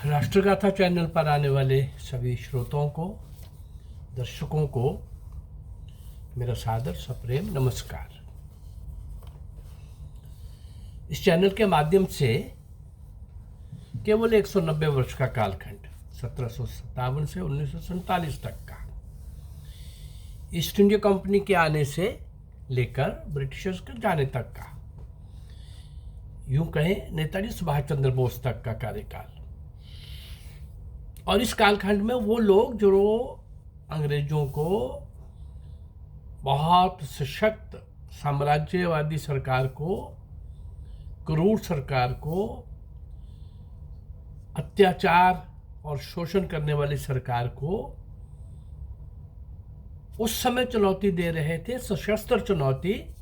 राष्ट्रगाथा channel पर आने वाले सभी श्रोताओं को, दर्शकों को मेरा सादर सप्रेम नमस्कार। इस चैनल के माध्यम से केवल 190 वर्ष का कालखंड 1757 से 1947 तक का, ईस्ट इंडिया कंपनी के आने से लेकर ब्रिटिशर्स के जाने तक का, यूं कहें नेताजी सुभाष चंद्र बोस तक का कार्यकाल। और इस कालखंड में वो लोग जो अंग्रेजों को बहुत सशक्त साम्राज्यवादी सरकार को, क्रूर सरकार को, अत्याचार और शोषण करने वाली सरकार को उस समय चुनौती दे रहे थे, सशस्त्र चुनौती,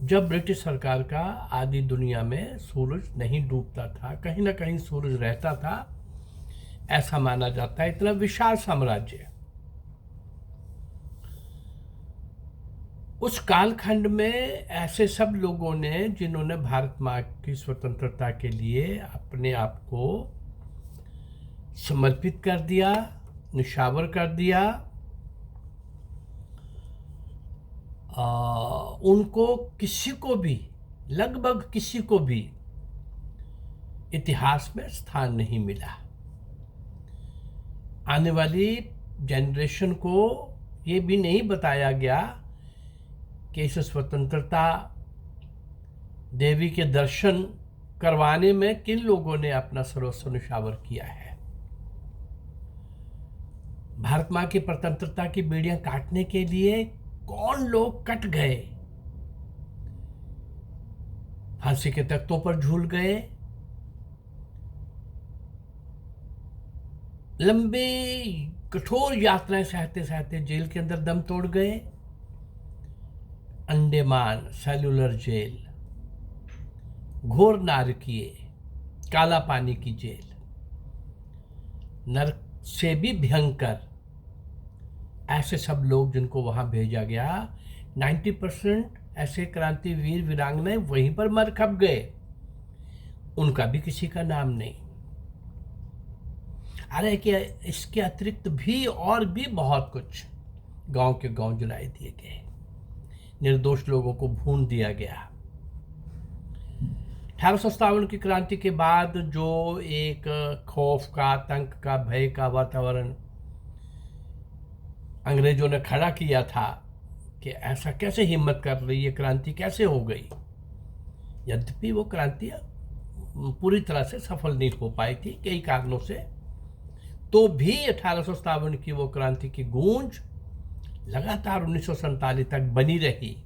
जब ब्रिटिश सरकार का आधी दुनिया में सूरज नहीं डूबता था, कहीं ना कहीं सूरज रहता था, ऐसा माना जाता है। इतना विशाल साम्राज्य। उस कालखंड में ऐसे सब लोगों ने जिन्होंने भारत माँ की स्वतंत्रता के लिए अपने आप को समर्पित कर दिया, निशावर कर दिया, उनको किसी को भी, लगभग किसी को भी इतिहास में स्थान नहीं मिला। आने वाली जनरेशन को ये भी नहीं बताया गया कि इस स्वतंत्रता देवी के दर्शन करवाने में किन लोगों ने अपना सर्वस्व निछावर किया है। भारत माँ की स्वतंत्रता की बेड़ियां काटने के लिए कौन लोग कट गए, फांसी के तख्तों पर झूल गए, लंबी कठोर यात्राएं सहते सहते जेल के अंदर दम तोड़ गए। अंडमान सेल्यूलर जेल, घोर नारकीय, काला पानी की जेल, नरक से भी भयंकर, ऐसे सब लोग जिनको वहां भेजा गया, 90% ऐसे क्रांतिवीर वीरांगनाएं वहीं पर मर खप गए। उनका भी किसी का नाम नहीं। अरे कि इसके अतिरिक्त भी और भी बहुत कुछ गांव के गांव जलाए दिए गए, निर्दोष लोगों को भून दिया गया। 1857 की क्रांति के बाद जो एक खौफ का, आतंक का, भय का वातावरण अंग्रेजों ने खड़ा किया था कि ऐसा कैसे हिम्मत कर रही है, क्रांति कैसे हो गई। यद्यपि वो क्रांति पूरी तरह से सफल नहीं हो पाई थी कई कारणों से, तो भी 1857 की वो क्रांति की गूंज लगातार 1947 तक बनी रही।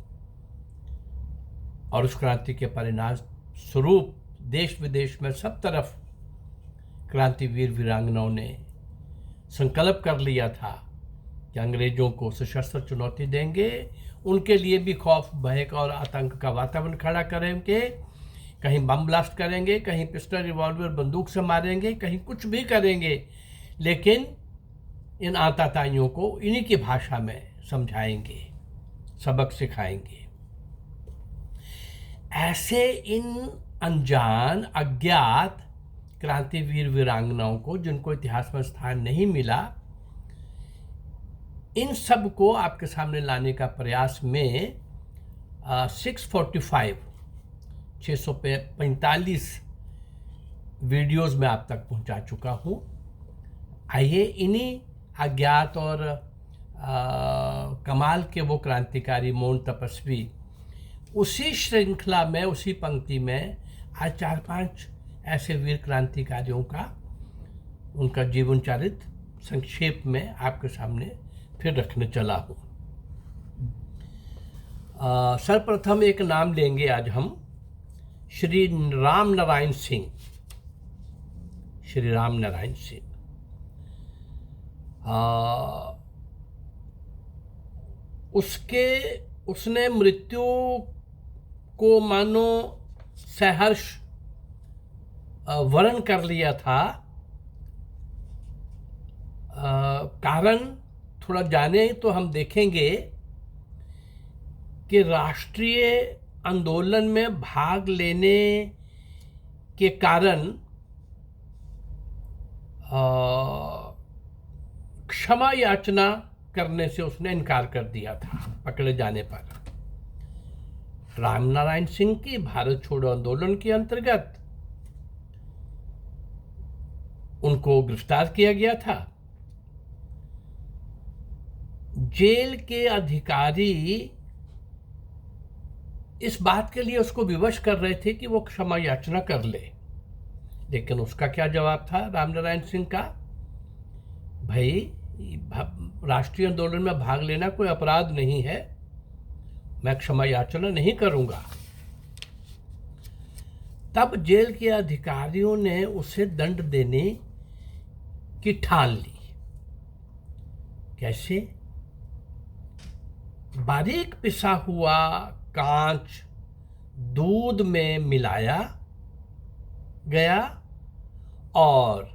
और उस क्रांति के परिणाम स्वरूप देश विदेश में सब तरफ क्रांतिवीर वीरांगनाओं ने संकल्प कर लिया था कि अंग्रेजों को सशस्त्र चुनौती देंगे, उनके लिए भी खौफ, भय और आतंक का वातावरण खड़ा करेंगे, कहीं बम ब्लास्ट करेंगे, कहीं पिस्टल, रिवॉल्वर, बंदूक से मारेंगे, कहीं कुछ भी करेंगे, लेकिन इन आताताइयों को इन्हीं की भाषा में समझाएंगे, सबक सिखाएंगे। ऐसे इन अनजान, अज्ञात क्रांतिवीर वीरांगनाओं को, जिनको इतिहास में स्थान नहीं मिला, इन सब को आपके सामने लाने का प्रयास में 645 वीडियोस में आप तक पहुंचा चुका हूं। आइए इन्हीं अज्ञात और कमाल के वो क्रांतिकारी, मौन तपस्वी, उसी श्रृंखला में, उसी पंक्ति में आज 4-5 ऐसे वीर क्रांतिकारियों का, उनका जीवन चरित्र संक्षेप में आपके सामने फिर रखने चला हूँ। सर्वप्रथम एक नाम लेंगे आज हम, श्री राम नारायण सिंह। श्री राम नारायण सिंह उसने मृत्यु को मानो सहर्ष वर्ण कर लिया था। कारण थोड़ा जाने तो हम देखेंगे कि राष्ट्रीय आंदोलन में भाग लेने के कारण क्षमा याचना करने से उसने इनकार कर दिया था पकड़े जाने पर। रामनारायण सिंह की भारत छोड़ो आंदोलन के अंतर्गत उनको गिरफ्तार किया गया था। जेल के अधिकारी इस बात के लिए उसको विवश कर रहे थे कि वो क्षमा याचना कर ले, लेकिन उसका क्या जवाब था रामनारायण सिंह का? भाई, राष्ट्रीय आंदोलन में भाग लेना कोई अपराध नहीं है, मैं क्षमा याचना नहीं करूंगा। तब जेल के अधिकारियों ने उसे दंड देने की ठान ली। कैसे? बारीक पिसा हुआ कांच दूध में मिलाया गया और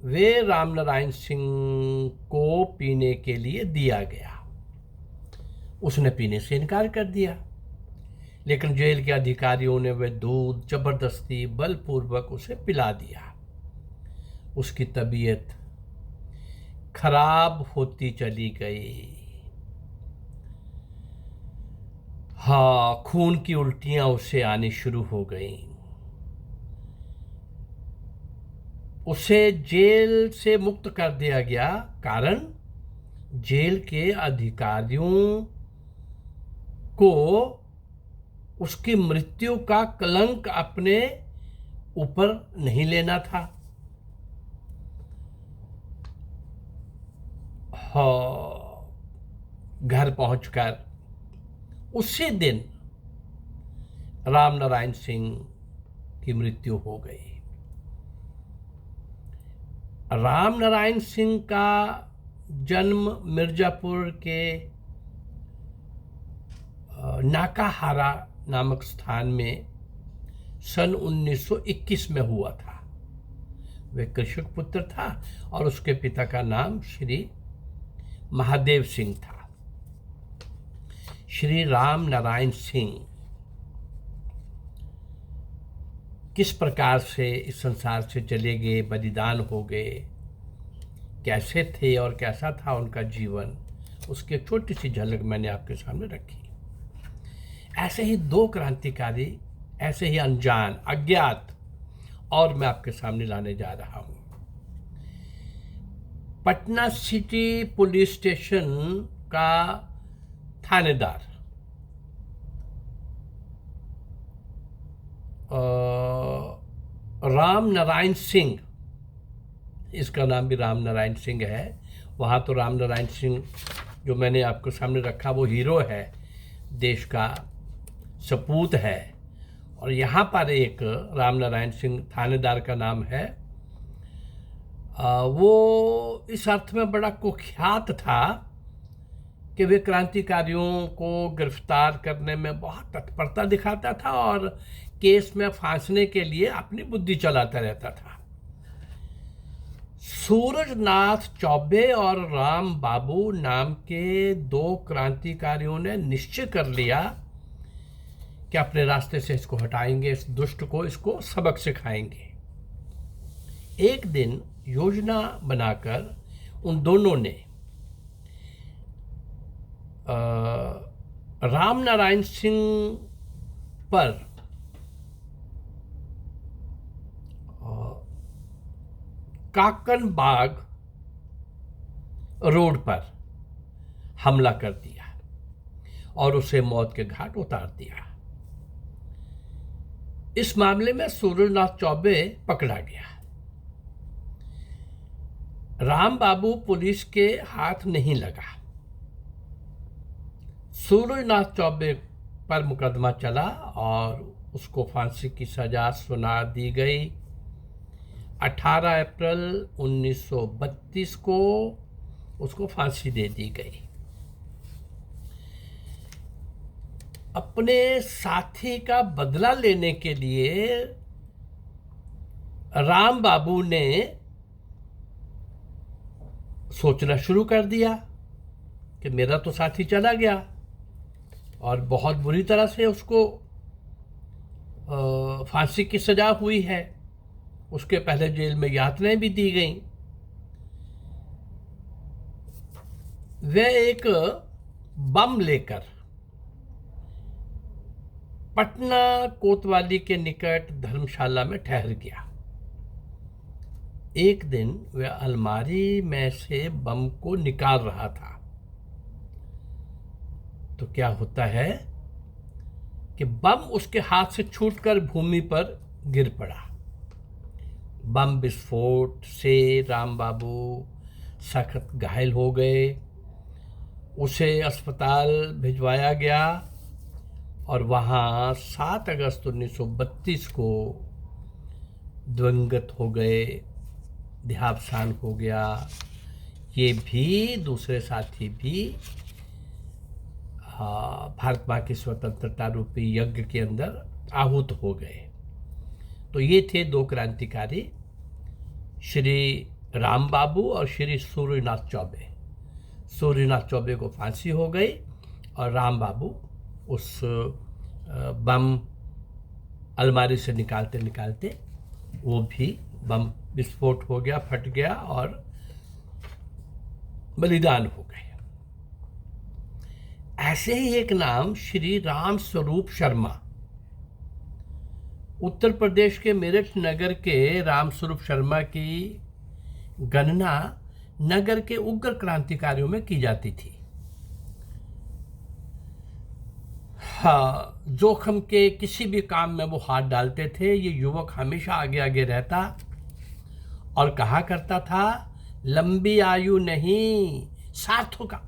वे रामनारायण सिंह को पीने के लिए दिया गया। उसने पीने से इनकार कर दिया, लेकिन जेल के अधिकारियों ने वह दूध जबरदस्ती बलपूर्वक उसे पिला दिया। उसकी तबीयत खराब होती चली गई। हाँ, खून की उल्टियां उसे आनी शुरू हो गईं। उसे जेल से मुक्त कर दिया गया, कारण जेल के अधिकारियों को उसकी मृत्यु का कलंक अपने ऊपर नहीं लेना था। हाँ, घर पहुंचकर उसी दिन रामनारायण सिंह की मृत्यु हो गई। रामनारायण सिंह का जन्म मिर्जापुर के नाकाहारा नामक स्थान में सन 1921 में हुआ था। वह कृषक पुत्र था और उसके पिता का नाम श्री महादेव सिंह था। श्री राम नारायण सिंह किस प्रकार से इस संसार से चले गए, बलिदान हो गए, कैसे थे और कैसा था उनका जीवन, उसकी एक छोटी सी झलक मैंने आपके सामने रखी। ऐसे ही दो क्रांतिकारी, ऐसे ही अनजान, अज्ञात, और मैं आपके सामने लाने जा रहा हूं। पटना सिटी पुलिस स्टेशन का थानेदार राम नारायण सिंह, इसका नाम भी राम नारायण सिंह है। वहाँ तो राम नारायण सिंह जो मैंने आपके सामने रखा वो हीरो है, देश का सपूत है, और यहाँ पर एक राम नारायण सिंह थानेदार का नाम है। वो इस अर्थ में बड़ा कुख्यात था कि वे क्रांतिकारियों को गिरफ्तार करने में बहुत तत्परता दिखाता था और केस में फांसने के लिए अपनी बुद्धि चलाता रहता था। सूरजनाथ चौबे और राम बाबू नाम के दो क्रांतिकारियों ने निश्चय कर लिया कि अपने रास्ते से इसको हटाएंगे, इस दुष्ट को, इसको सबक सिखाएंगे। एक दिन योजना बनाकर उन दोनों ने राम नारायण सिंह पर काकन बाग रोड पर हमला कर दिया और उसे मौत के घाट उतार दिया। इस मामले में सूरजनाथ चौबे पकड़ा गया। राम बाबू पुलिस के हाथ नहीं लगा। सूरजनाथ चौबे पर मुकदमा चला और उसको फांसी की सजा सुना दी गई। 18 अप्रैल 1932 को उसको फांसी दे दी गई। अपने साथी का बदला लेने के लिए राम बाबू ने सोचना शुरू कर दिया कि मेरा तो साथी चला गया और बहुत बुरी तरह से उसको फांसी की सजा हुई है, उसके पहले जेल में यातनाएं भी दी गईं। वह एक बम लेकर पटना कोतवाली के निकट धर्मशाला में ठहर गया। एक दिन वह अलमारी में से बम को निकाल रहा था तो क्या होता है कि बम उसके हाथ से छूटकर भूमि पर गिर पड़ा। बम विस्फोट से राम बाबू सख्त घायल हो गए। उसे अस्पताल भिजवाया गया और वहाँ 7 अगस्त 1932 को दिवंगत हो गए, देहावसान हो गया। ये भी दूसरे साथी भी भारत माँ की स्वतंत्रता रूपी यज्ञ के अंदर आहूत हो गए। तो ये थे 2 क्रांतिकारी, श्री राम बाबू और श्री सूर्यनाथ चौबे। सूर्यनाथ चौबे को फांसी हो गई और राम बाबू उस बम अलमारी से निकालते निकालते वो भी बम विस्फोट हो गया, फट गया और बलिदान हो गए। ऐसे ही एक नाम श्री राम स्वरूप शर्मा, उत्तर प्रदेश के मेरठ नगर के राम स्वरूप शर्मा की गणना नगर के उग्र क्रांतिकारियों में की जाती थी। हाँ, जोखिम के किसी भी काम में वो हाथ डालते थे। ये युवक हमेशा आगे आगे रहता और कहा करता था, लंबी आयु नहीं, सार्थक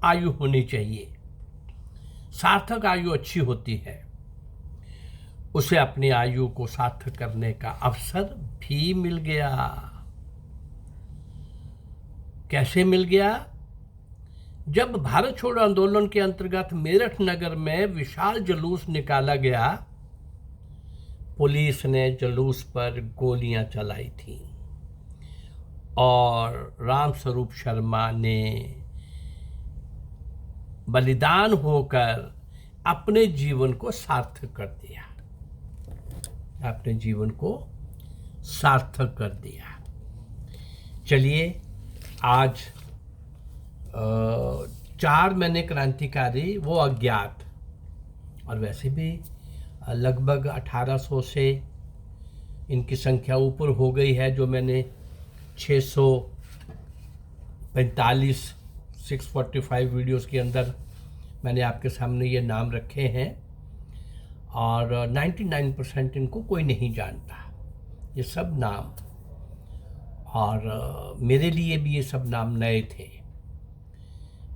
आयु होनी चाहिए। सार्थक आयु अच्छी होती है। उसे अपनी आयु को सार्थक करने का अवसर भी मिल गया। कैसे मिल गया? जब भारत छोड़ो आंदोलन के अंतर्गत मेरठ नगर में विशाल जुलूस निकाला गया, पुलिस ने जुलूस पर गोलियां चलाई थी और राम स्वरूप शर्मा ने बलिदान होकर अपने जीवन को सार्थक कर दिया। अपने जीवन को सार्थक कर दिया। चलिए, आज 4 महीने क्रांतिकारी, वो अज्ञात, और वैसे भी लगभग 1800 से इनकी संख्या ऊपर हो गई है। जो मैंने 645 645 वीडियोस के अंदर मैंने आपके सामने ये नाम रखे हैं और 99% इनको कोई नहीं जानता, ये सब नाम। और मेरे लिए भी ये सब नाम नए थे।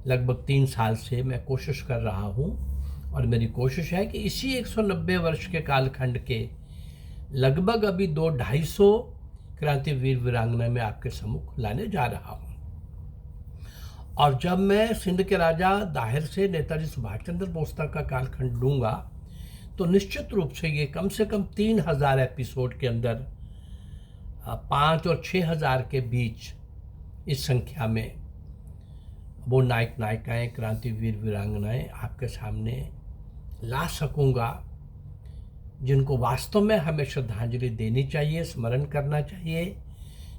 लगभग 3 साल से मैं कोशिश कर रहा हूँ और मेरी कोशिश है कि इसी 190 वर्ष के कालखंड के लगभग अभी 200-250 क्रांतिवीर वीरांगना में आपके सम्मुख लाने जा रहा हूँ। और जब मैं सिंध के राजा दाहिर से नेताजी सुभाष चंद्र बोस तक का कालखंड लूँगा तो निश्चित रूप से ये कम से कम 3000 एपिसोड के अंदर 5 और 6000 के बीच इस संख्या में वो नायक नायिकाएँ, क्रांतिवीर वीरांगनाएँ आपके सामने ला सकूँगा, जिनको वास्तव में हमें श्रद्धांजलि देनी चाहिए, स्मरण करना चाहिए।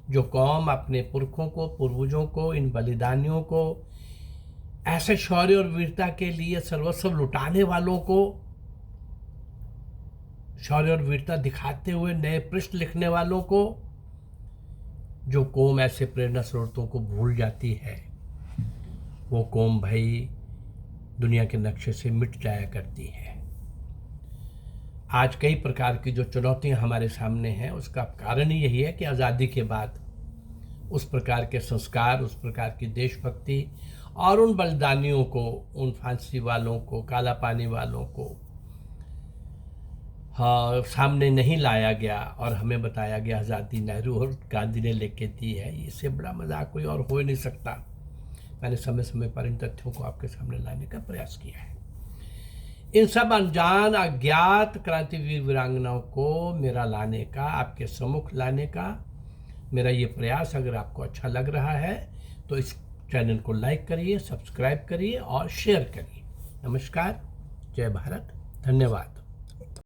जो कौम अपने पुरखों को, पूर्वजों को, इन बलिदानियों को, ऐसे शौर्य और वीरता के लिए सर्वस्व लुटाने वालों को शौर्य और वीरता दिखाते हुए नए पृष्ठ लिखने वालों को, जो कौम ऐसे प्रेरणा स्रोतों को भूल जाती है, वो कौम भाई दुनिया के नक्शे से मिट जाया करती है। आज कई प्रकार की जो चुनौतियां हमारे सामने हैं, उसका कारण ही यही है कि आज़ादी के बाद उस प्रकार के संस्कार, उस प्रकार की देशभक्ति और उन बलिदानियों को, उन फांसी वालों को, काला पानी वालों को सामने नहीं लाया गया और हमें बताया गया आज़ादी नेहरू और गांधी ने लेके दी है। इससे बड़ा मजाक कोई और हो ही नहीं सकता। मैंने समय समय पर इन तथ्यों को आपके सामने लाने का प्रयास किया है। इन सब अनजान, अज्ञात क्रांतिवीर वीरांगनाओं को मेरा लाने का, आपके सम्मुख लाने का मेरा ये प्रयास अगर आपको अच्छा लग रहा है तो इस चैनल को लाइक करिए, सब्सक्राइब करिए और शेयर करिए। नमस्कार, जय भारत, धन्यवाद।